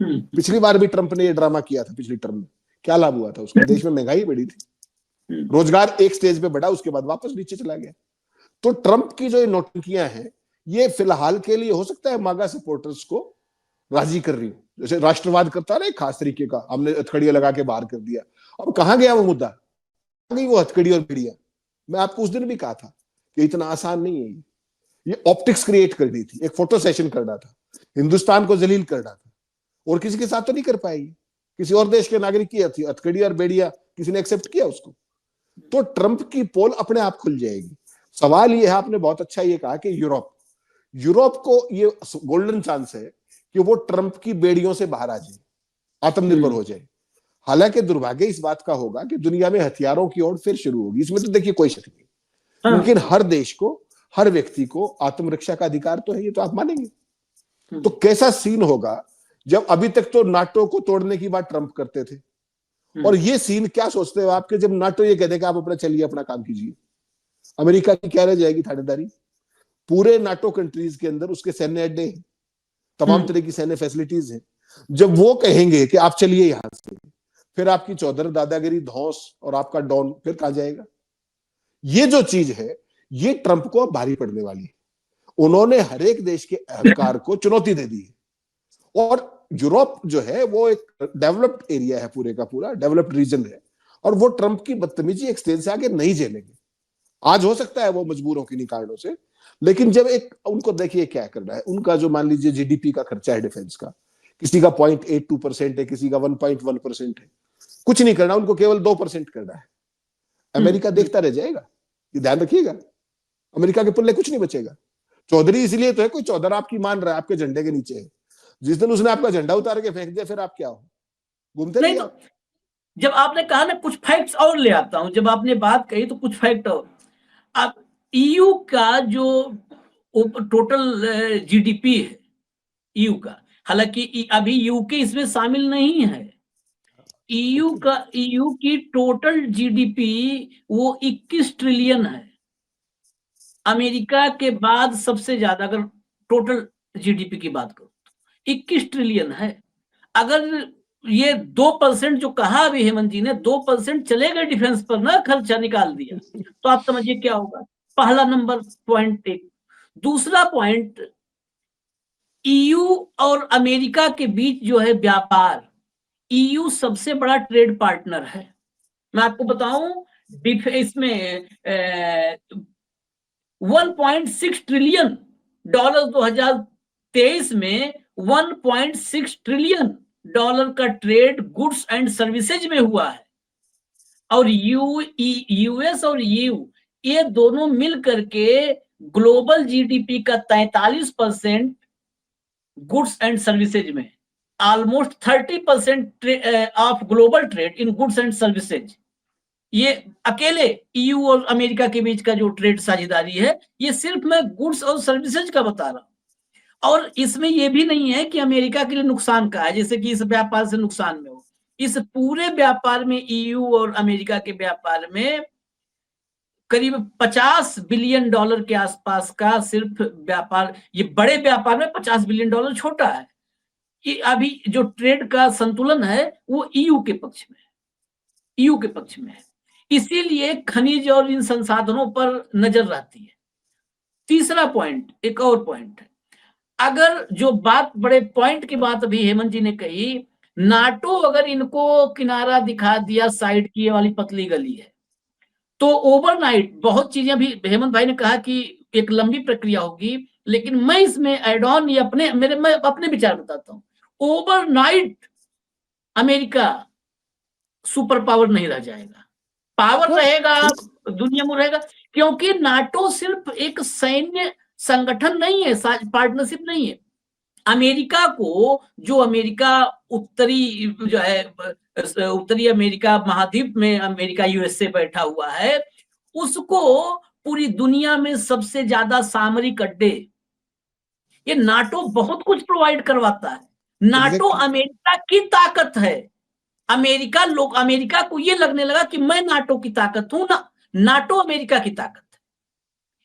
पिछली बार भी ट्रंप ने ये ड्रामा किया था, पिछली टर्म में क्या लाभ हुआ था उसका? देश में महंगाई बढ़ी थी, रोजगार एक स्टेज पे बढ़ा, उसके बाद वापस नीचे चला गया। तो ट्रंप की जो ये नौटंकियां हैं, ये फिलहाल के लिए हो सकता है मागा सपोर्टर्स को राजी कर रही हूँ, जैसे राष्ट्रवाद करता है खास तरीके का, हमने हथकड़ियां लगा के बाहर कर दिया। अब कहां गया वो मुद्दा? नहीं, वो हथकड़ी और बिड़िया। मैं आपको उस दिन भी कहा था कि इतना आसान नहीं है ये ऑप्टिक्स क्रिएट करनी थी, एक फोटो सेशन करना था, हिंदुस्तान को जलील करना था, और किसी के साथ तो नहीं कर पाएगी। किसी और देश के नागरिक की हथकड़ी और बेड़िया किसी ने एक्सेप्ट किया उसको? तो ट्रंप की पोल अपने आप खुल जाएगी। सवाल ये है, आपने बहुत अच्छा ये कहा कि यूरोप को ये गोल्डन चांस है कि वो ट्रंप की बेड़ियों से बाहर आ जाए, आत्मनिर्भर हो जाए। हालांकि दुर्भाग्य इस बात का होगा कि दुनिया में हथियारों की ओर फिर शुरू होगी, इसमें तो देखिए कोई शक नहीं। लेकिन हर देश को, हर व्यक्ति को आत्मरक्षा का अधिकार तो है, ये तो आप मानेंगे। तो कैसा सीन होगा जब अभी तक तो नाटो को तोड़ने की बात ट्रंप करते थे, और ये सीन क्या सोचते हो आपके जब नाटो ये कहते कि आप अपना चलिए, अपना काम कीजिए, अमेरिका की क्या रह जाएगी थानेदारी? पूरे नाटो कंट्रीज के अंदर उसके सैन्य अड्डे हैं, तमाम तरह की सैन्य फैसिलिटीज हैं। जब वो कहेंगे कि आप चलिए यहां से, फिर आपकी चौधर दादागिरी धौंस और आपका डॉन फिर कहां जाएगा? ये जो चीज है, ये ट्रंप को अब भारी पड़ने वाली है। उन्होंने हर एक देश के अहंकार को चुनौती दे दी है। और यूरोप जो है वो एक डेवलप्ड एरिया है, पूरे का पूरा डेवलप्ड रीजन है, और वो ट्रंप की बदतमीजी एक स्टेज से आगे नहीं झेलेंगे। आज हो सकता है वो मजबूर हो किन्हीं कारणों से, लेकिन जब एक उनको देखिए क्या करना है, उनका जो मान लीजिए जीडीपी का खर्चा है डिफेंस का, किसी का 0.82% है, किसी का 1.1% है, कुछ नहीं करना, उनको केवल 2% करना है। अमेरिका देखता रह जाएगा, ये ध्यान रखिएगा। अमेरिका के पल्ले कुछ नहीं बचेगा। चौधरी इसलिए तो है, कोई चौधर आपकी मान रहा है, आपके झंडे के नीचे है। जिस दिन उसने आपका झंडा उतार के फेंक दिया, फिर आप क्या हो, घूमते रहिए। तो जब आपने कहा ना, कुछ फैक्ट्स और ले आता हूं, जब आपने बात कही तो कुछ फैक्ट और। अब ईयू का जो टोटल जीडीपी है ईयू का, हालांकि अभी यूके इसमें शामिल नहीं है, ईयू की टोटल जीडीपी वो 21 ट्रिलियन है। अमेरिका के बाद सबसे ज्यादा, अगर टोटल जीडीपी की बात करो तो 21 ट्रिलियन है। अगर ये 2% जो कहा अभी हेमंत जी ने, 2% चले गए डिफेंस पर ना, खर्चा निकाल दिया, तो आप समझिए क्या होगा। पहला नंबर पॉइंट एक। दूसरा पॉइंट, ईयू और अमेरिका के बीच जो है व्यापार, ईयू सबसे बड़ा ट्रेड पार्टनर है। मैं आपको बताऊं, इसमें 1.6 ट्रिलियन डॉलर 2023 में 1.6 ट्रिलियन डॉलर का ट्रेड गुड्स एंड सर्विसेज में हुआ है। और यूएस और ईयू ये दोनों मिल करके ग्लोबल जीडीपी का 43% गुड्स एंड सर्विसेज में, almost 30% of global trade in goods and services. ये अकेले ईयू और अमेरिका के बीच का जो ट्रेड साझेदारी है, ये सिर्फ मैं गुड्स और सर्विसेज का बता रहा हूं। और इसमें यह भी नहीं है कि अमेरिका के लिए नुकसान का है, जैसे कि इस व्यापार से नुकसान में हो। इस पूरे व्यापार में, ईयू और अमेरिका के व्यापार में करीब 50 बिलियन डॉलर के आसपास का सिर्फ व्यापार। ये बड़े व्यापार में 50 बिलियन डॉलर छोटा है। कि अभी जो ट्रेड का संतुलन है वो ईयू के पक्ष में है, ईयू के पक्ष में है। इसीलिए खनिज और इन संसाधनों पर नजर रहती है। तीसरा पॉइंट, एक और पॉइंट है, अगर जो बात, बड़े पॉइंट की बात अभी हेमंत जी ने कही, नाटो अगर इनको किनारा दिखा दिया, साइड की वाली पतली गली है, तो ओवरनाइट बहुत चीजें, अभी हेमंत भाई ने कहा कि एक लंबी प्रक्रिया होगी, लेकिन मैं इसमें एड ऑन ये मैं अपने विचार बताता हूं। ओवरनाइट अमेरिका सुपर पावर नहीं रह जाएगा, पावर रहेगा, दुनिया में रहेगा, क्योंकि नाटो सिर्फ एक सैन्य संगठन नहीं है, पार्टनरशिप नहीं है। अमेरिका को, जो अमेरिका उत्तरी जो है, उत्तरी अमेरिका महाद्वीप में अमेरिका यूएसए बैठा हुआ है, उसको पूरी दुनिया में सबसे ज्यादा सामरिक अड्डे, ये नाटो बहुत कुछ प्रोवाइड करवाता है। नाटो अमेरिका की ताकत है। अमेरिका को ये लगने लगा कि मैं नाटो की ताकत हूं ना, नाटो अमेरिका की ताकत है।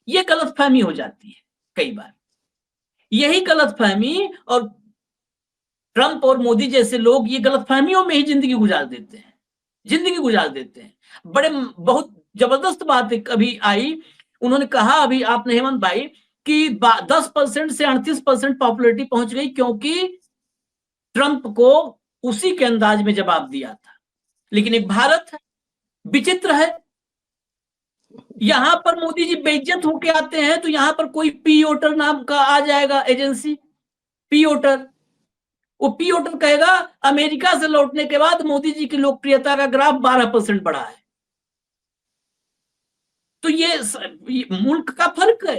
ये गलतफहमी हो जाती है कई बार। यही गलतफहमी, और ट्रंप और मोदी जैसे लोग ये गलतफहमियों में ही जिंदगी गुजार देते हैं। बड़े बहुत जबरदस्त बात अभी आई, उन्होंने कहा अभी आपने हेमंत भाई कि 10% से 38% पॉपुलैरिटी पहुंच गई, क्योंकि ट्रंप को उसी के अंदाज में जवाब दिया था। लेकिन एक भारत है, विचित्र है, यहां पर मोदी जी बेइज्जत होके आते हैं, तो यहां पर कोई पीओटर नाम का आ जाएगा एजेंसी, पीओटर, वो पीओटर कहेगा अमेरिका से लौटने के बाद मोदी जी की लोकप्रियता का ग्राफ 12% बढ़ा है। तो ये मुल्क का फर्क है।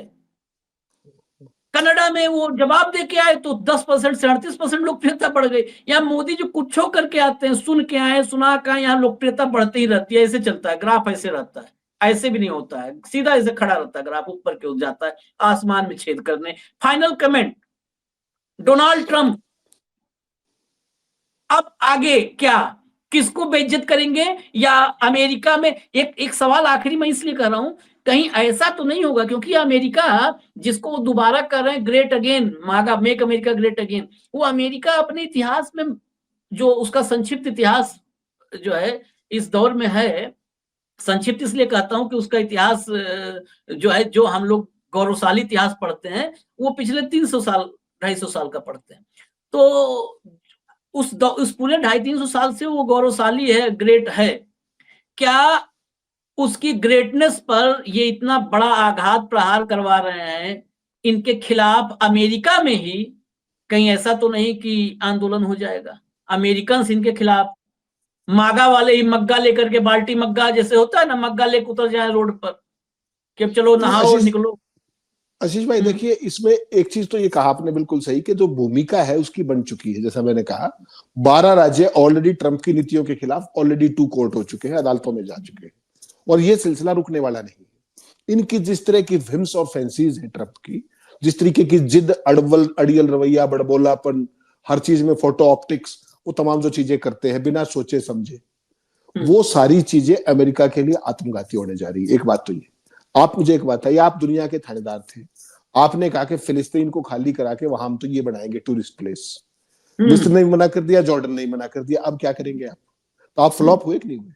कनाडा में वो जवाब दे के आए तो 10% से 38% लोकप्रियता बढ़ गई। यहाँ मोदी जो कुछ करके आते हैं, सुन के आए, सुना के आए, यहाँ लोकप्रियता बढ़ती ही रहती है। ऐसे चलता है ग्राफ, ऐसे रहता है, ऐसे भी नहीं होता है, सीधा ऐसे खड़ा रहता है ग्राफ, ऊपर के जाता है आसमान में छेद करने। फाइनल कमेंट, डोनाल्ड ट्रंप अब आगे क्या, किसको बेइज्जत करेंगे? या अमेरिका में एक सवाल आखिरी मैं इसलिए कर रहा हूं, कहीं ऐसा तो नहीं होगा, क्योंकि अमेरिका जिसको दोबारा कर रहे हैं ग्रेट अगेन, मागा मेक अमेरिका ग्रेट अगेन, वो अमेरिका अपने इतिहास में जो उसका संक्षिप्त इतिहास जो है इस दौर में है, संक्षिप्त इसलिए कहता हूं कि उसका इतिहास जो है, जो हम लोग गौरवशाली इतिहास पढ़ते हैं, वो पिछले 300 साल 250 साल का पढ़ते हैं। तो उस पूरे 250-300 साल से वो गौरवशाली है, ग्रेट है। क्या उसकी ग्रेटनेस पर ये इतना बड़ा आघात प्रहार करवा रहे हैं इनके खिलाफ अमेरिका में ही? कहीं ऐसा तो नहीं कि आंदोलन हो जाएगा अमेरिकन इनके खिलाफ, मागा वाले ही मग्गा लेकर के, बाल्टी मग्गा जैसे होता है ना, मग्गा लेकर उतर जाए रोड पर कि अब चलो नहाओ निकलो। आशीष भाई देखिए, इसमें एक चीज तो ये कहा आपने बिल्कुल सही कि जो भूमिका है उसकी बन चुकी है। जैसा मैंने कहा, 12 राज्य ऑलरेडी ट्रंप की नीतियों के खिलाफ ऑलरेडी 2 कोर्ट हो चुके हैं, अदालतों में जा चुके हैं, और ये सिलसिला रुकने वाला नहीं है। इनकी जिस तरह की विम्स और फैंसीज है ट्रंप की, जिस तरीके की जिद, अड़ियल रवैया, बड़बोलापन, हर चीज में फोटो ऑप्टिक्स, वो तमाम जो चीजें करते हैं बिना सोचे समझे, वो सारी चीजें अमेरिका के लिए आत्मघाती होने जा रही है। एक बात तो ये, आप मुझे एक बात है, आप दुनिया के थानेदार थे, आपने कहा कि फिलिस्तीन को खाली करा के वहां हम तो ये बनाएंगे टूरिस्ट प्लेस। मिस्र ने मना कर दिया, जॉर्डन ने मना कर दिया, अब क्या करेंगे आप? तो आप फ्लॉप हुए कि नहीं हुए?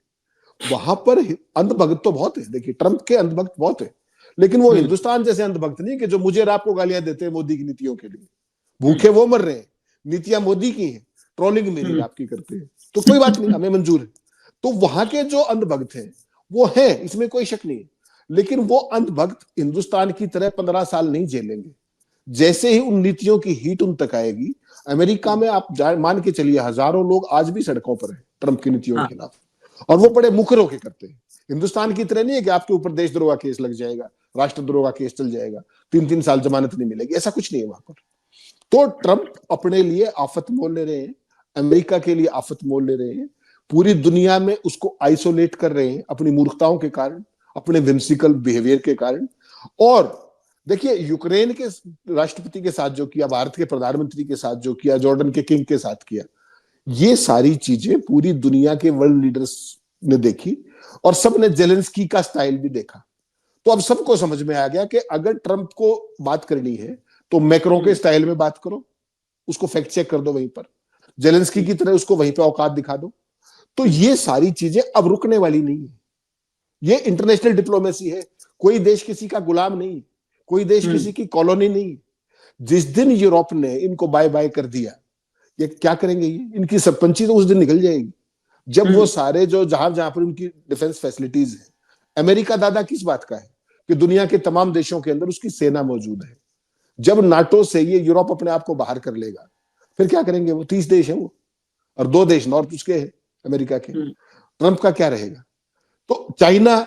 वहां पर अंधभक्त तो बहुत है, देखिए ट्रंप के अंधभक्त बहुत है, लेकिन वो हिंदुस्तान जैसे अंधभक्त नहीं कि जो मुझे और आपको गालियां देते हैं मोदी की नीतियों के लिए। भूखे वो मर रहे हैं, नीतियां मोदी की हैं, ट्रोलिंग मेरी आपकी करते हैं, तो कोई बात नहीं, हमें मंजूर है। तो वहां के जो अंधभक्त हैं वो है, इसमें कोई शक नहीं है, लेकिन वो अंधभक्त हिंदुस्तान की तरह 15 साल नहीं झेलेंगे। जैसे ही उन नीतियों की हीट उन तक आएगी, अमेरिका में आप मान के चलिए हजारों लोग आज भी सड़कों पर हैं ट्रंप की नीतियों के खिलाफ, और वो बड़े मुखर होकर करते हैं। हिंदुस्तान की तरह नहीं है कि आपके ऊपर देशद्रोह का केस लग जाएगा, राष्ट्रद्रोह का केस चल जाएगा, 3-3 साल जमानत नहीं मिलेगी, ऐसा कुछ नहीं है वहां पर। तो ट्रंप अपने लिए आफत मोल ले रहे हैं, अमेरिका के लिए आफत मोल ले रहे हैं, पूरी दुनिया में उसको आइसोलेट कर रहे हैं अपनी मूर्खताओं के कारण, अपने विम्सिकल बिहेवियर के कारण। और देखिए, यूक्रेन के राष्ट्रपति के साथ जो किया, भारत के प्रधानमंत्री के साथ जो किया, जॉर्डन के किंग के साथ किया, ये सारी चीजें पूरी दुनिया के वर्ल्ड लीडर्स ने देखी, और सबने जेलेंस्की का स्टाइल भी देखा। तो अब सबको समझ में आ गया कि अगर ट्रंप को बात करनी है तो मैक्रो के स्टाइल में बात करो, उसको फैक्ट चेक कर दो वहीं पर, जेलेंस्की की तरह उसको वहीं पे औकात दिखा दो। तो ये सारी चीजें अब रुकने वाली नहीं है। ये इंटरनेशनल डिप्लोमेसी है, कोई देश किसी का गुलाम नहीं, कोई देश किसी की कॉलोनी नहीं। जिस दिन यूरोप ने इनको बाय बाय कर दिया, ये क्या करेंगे? ये इनकी सरपंची तो उस दिन निकल जाएगी जब वो सारे जो जहां जहां पर उनकी डिफेंस फैसिलिटीज है, अमेरिका दादा किस बात का है कि दुनिया के तमाम देशों के अंदर उसकी सेना मौजूद है। जब नाटो से ये यूरोप अपने आप को बाहर कर लेगा, फिर क्या करेंगे? वो 30 देश है वो, और 2 देश नॉर्थ उसके हैं अमेरिका के। ट्रंप का क्या रहेगा? तो चाइना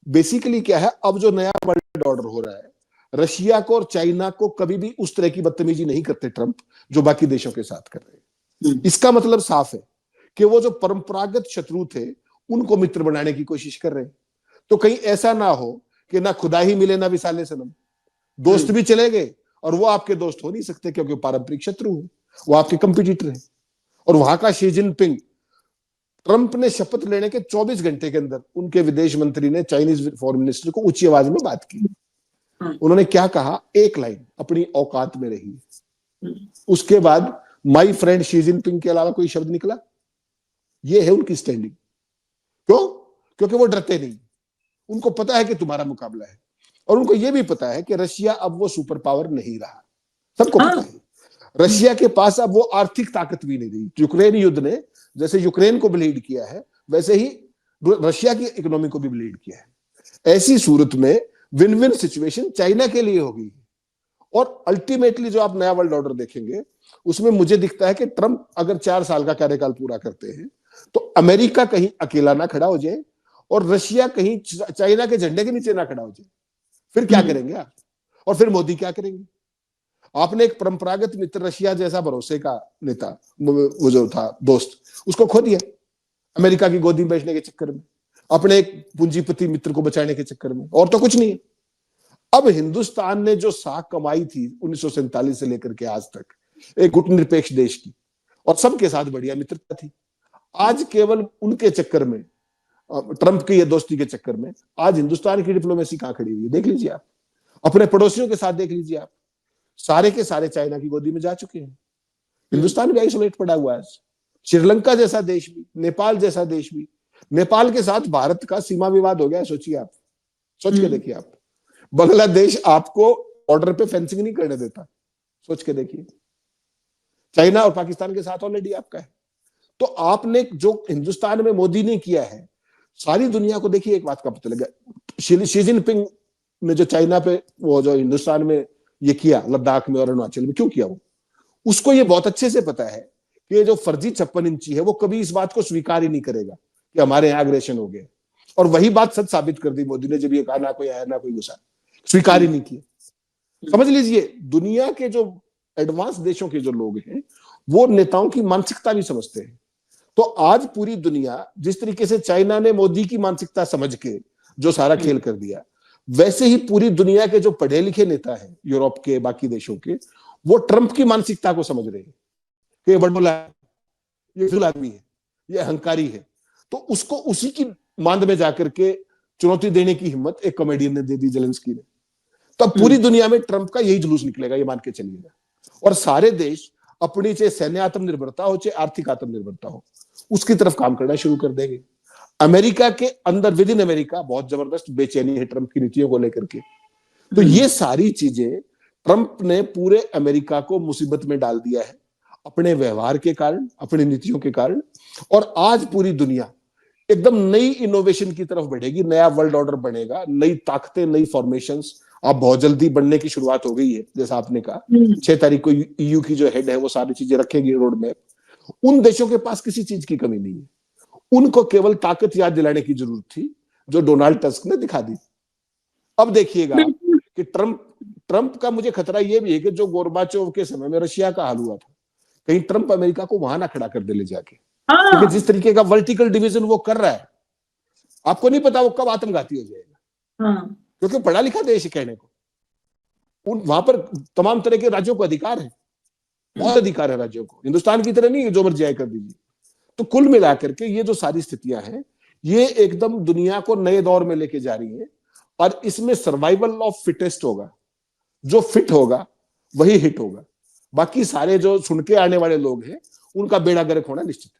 बेसिकली क्या है, अब जो नया वर्ल्ड ऑर्डर हो रहा है, रशिया को और चाइना को कभी भी उस तरह की बदतमीजी नहीं करते ट्रंप जो बाकी देशों के साथ कर रहे हैं। इसका मतलब साफ है कि वो जो परंपरागत शत्रु थे उनको मित्र बनाने की कोशिश कर रहे हैं। तो कहीं ऐसा ना हो कि ना खुदा ही मिले ना विसाले सनम, दोस्त भी चले गए और वो आपके दोस्त हो नहीं सकते क्योंकि पारंपरिक शत्रु है, वो आपके कंपिटिटर है। और वहां का शी जिनपिंग, ट्रंप ने शपथ लेने के 24 घंटे के अंदर उनके विदेश मंत्री ने चाइनीज फॉरेन मिनिस्टर को ऊंची आवाज में बात की। उन्होंने क्या कहा? एक लाइन, अपनी औकात में रही। उसके बाद माय फ्रेंड शी जिनपिंग के अलावा कोई शब्द निकला? ये है उनकी स्टैंडिंग। क्यों? क्योंकि वो डरते नहीं, उनको पता है कि तुम्हारा मुकाबला है, और उनको यह भी पता है कि रशिया अब वो सुपर पावर नहीं रहा। सबको पता है रशिया के पास अब वो आर्थिक ताकत भी नहीं रही। यूक्रेन युद्ध ने जैसे यूक्रेन को ब्लीड किया है, वैसे ही रशिया की इकोनॉमी को भी ब्लीड किया है। ऐसी सूरत में विन विन सिचुएशन चाइना के लिए होगी। और अल्टीमेटली जो आप नया वर्ल्ड ऑर्डर देखेंगे, उसमें मुझे दिखता है कि ट्रंप अगर 4 साल का कार्यकाल पूरा करते हैं तो अमेरिका कहीं अकेला ना खड़ा हो जाए, और रशिया कहीं चाइना के झंडे के नीचे ना खड़ा हो जाए, फिर क्या करेंगे आप? और फिर मोदी क्या करेंगे? आपने एक परंपरागत मित्र, रशिया जैसा भरोसे का नेता, वो जो था दोस्त, उसको खो दिया अमेरिका की गोदी में बैठने के चक्कर में, अपने एक पूंजीपति मित्र को बचाने के चक्कर में, और तो कुछ नहीं है। अब हिंदुस्तान ने जो साख कमाई थी 1947 से लेकर के आज तक, एक गुटनिरपेक्ष देश की, और सबके साथ बढ़िया मित्रता थी, आज केवल उनके चक्कर में, ट्रंप की ये दोस्ती के चक्कर में आज हिंदुस्तान की डिप्लोमेसी कहां खड़ी हुई है? देख लीजिए आप, अपने पड़ोसियों के साथ देख लीजिए आप, सारे के सारे चाइना की गोदी में जा चुके हैं। हिंदुस्तान भी आइसोलेट पड़ा हुआ है। श्रीलंका जैसा देश भी, नेपाल जैसा देश भी, नेपाल के साथ भारत का सीमा विवाद हो गया है, सोचिए आप, सोच के देखिए आप। बांग्लादेश आपको बॉर्डर पे फेंसिंग नहीं करने देता, सोच के देखिए। चाइना और पाकिस्तान के साथ ऑलरेडी आपका है। तो आपने जो हिंदुस्तान में मोदी ने किया है, सारी दुनिया को देखिए एक बात का पता लगा, शी जिनपिंग ने जो चाइना पे, वो जो हिंदुस्तान में ये किया, लद्दाख में और अरुणाचल में, क्यों किया वो? उसको ये बहुत अच्छे से पता है कि ये जो फर्जी 56 इंची है वो कभी इस बात को स्वीकार ही नहीं करेगा कि हमारे यहाँ एग्रेशन हो गया। और वही बात सच साबित कर दी मोदी ने जब ये कहा, ना कोई आया ना कोई घुसा, स्वीकार ही नहीं किया। समझ लीजिए, दुनिया के जो एडवांस देशों के जो लोग हैं वो नेताओं की मानसिकता भी समझते हैं। तो आज पूरी दुनिया, जिस तरीके से चाइना ने मोदी की मानसिकता समझ के जो सारा खेल कर दिया, वैसे ही पूरी दुनिया के जो पढ़े लिखे नेता हैं यूरोप के, बाकी देशों के, वो ट्रंप की मानसिकता को समझ रहे हैं कि ये बड़बोला है, ये फिजूल आदमी है, ये अहंकारी है। तो उसको उसी की मांद में जाकर के चुनौती देने की हिम्मत एक कॉमेडियन ने दे दी, जेलेंस्की ने। तब पूरी दुनिया में ट्रंप का यही जुलूस निकलेगा, ये मान के चलिएगा। और सारे देश अपनी चाहे सैन्य आत्मनिर्भरता हो चाहे आर्थिक आत्मनिर्भरता हो, उसकी तरफ काम करना शुरू कर देंगे। अमेरिका के अंदर, विद इन अमेरिका, बहुत जबरदस्त बेचैनी है ट्रंप की नीतियों को लेकर के। तो ये सारी चीजें ट्रंप ने पूरे अमेरिका को मुसीबत में डाल दिया है अपने व्यवहार के कारण, अपनी नीतियों के कारण। और आज पूरी दुनिया एकदम नई इनोवेशन की तरफ बढ़ेगी, नया वर्ल्ड ऑर्डर बनेगा, नई ताकतें, नई फॉर्मेशंस अब बहुत जल्दी बनने की शुरुआत हो गई है। जैसा आपने कहा, 6 तारीख को ईयू की जो हेड है वो सारी चीजें रखेगी रोड मैप। उन देशों के पास किसी चीज की कमी नहीं है, उनको केवल ताकत याद दिलाने की जरूरत थी, जो डोनाल्ड टस्क ने दिखा दी। अब देखिएगा कि ट्रंप का मुझे खतरा यह भी है कि जो गोरबाचोव के समय में रशिया का हाल हुआ था, कहीं ट्रंप अमेरिका को वहां ना खड़ा कर दे ले जाके। क्योंकि जिस तरीके का वर्टिकल डिवीजन वो कर रहा है, आपको नहीं पता वो कब आत्मघाती हो जाएगा। क्योंकि पढ़ा लिखा देश है कहने को, वहां पर तमाम तरह के राज्यों को अधिकार है, बहुत अधिकार है राज्यों को, हिंदुस्तान की तरह नहीं जो मर्जी आए कर दीजिए। तो कुल मिलाकर के ये जो सारी स्थितियां हैं, ये एकदम दुनिया को नए दौर में लेके जा रही है। और इसमें सर्वाइवल ऑफ फिटेस्ट होगा, जो फिट होगा वही हिट होगा। बाकी सारे जो सुन के आने वाले लोग हैं उनका बेड़ा गर्क होना निश्चित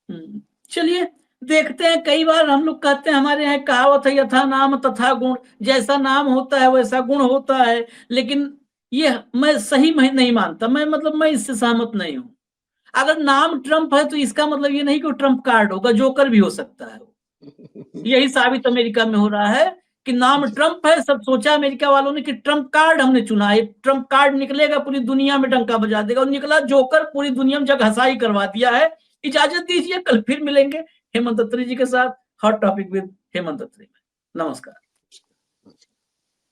है। चलिए देखते हैं। कई बार हम लोग कहते हैं, हमारे यहाँ कहावत है, यथा नाम तथा गुण, जैसा नाम होता है वैसा गुण होता है। लेकिन ये मैं सही नहीं मानता, मैं इससे सहमत नहीं हूं। अगर नाम ट्रंप है तो इसका मतलब ये नहीं कि ट्रंप कार्ड होगा, जोकर भी हो सकता है। यही साबित अमेरिका में हो रहा है कि नाम ट्रंप है, सब सोचा अमेरिका वालों ने कि ट्रंप कार्ड हमने चुना है, ट्रंप कार्ड निकलेगा पूरी दुनिया में डंका बजा देगा, और निकला जोकर, पूरी दुनिया में जगह हसाई करवा दिया है। इजाजत दीजिए, कल फिर मिलेंगे हेमंत अत्री जी के साथ हॉट टॉपिक विद हेमंत अत्री। नमस्कार।